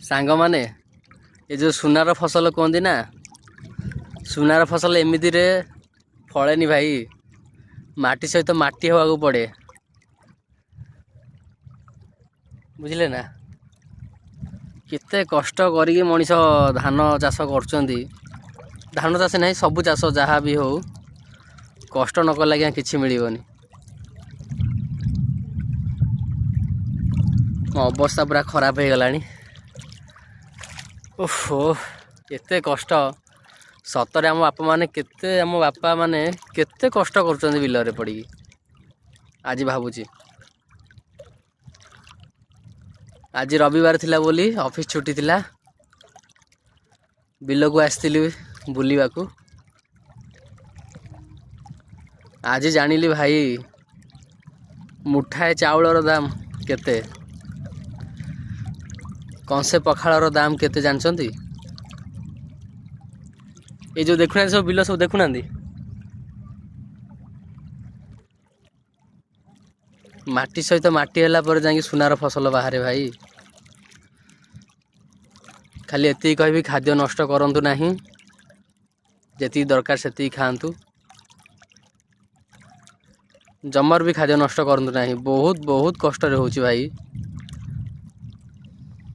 सांग माने ये जो सुनार फसल कहती ना सुनार फसल एमती रे फलेनी भाई माटी सहित माटी हवा पड़े बुझिले ना केते कष्ट करिके मनीष धान चाष कर धान चाष नहीं सबू चाष जहाँ भी हो कष्ट न कले आज्ञा किछि मिलिबनी मो अवस्था पूरा खराब हो गलानी ओहो केते कष्ट सतरे आम बापा माने केते आम बापा माने केते कष्ट कर बिलरे पड़ी आज भावुची आज रविवार थिला बोली ऑफिस छुट्टी थिला बिल को आसती बुलवा को आज जानिली भाई मुठाए चाउलर दाम केते कंसे पखाड़र दाम केते जानछंती ये जो देखुना सब बिल सब देखुना माटी सहित माटी है पर जाकि सुनार फसल बाहर भाई खाली एति कहि खाद्य नष्ट करंतु नहीं जति दरकार सेति खांतु जमर भी खाद्य नष्ट करंतु नहीं बहुत बहुत कष्ट रे होची भाई।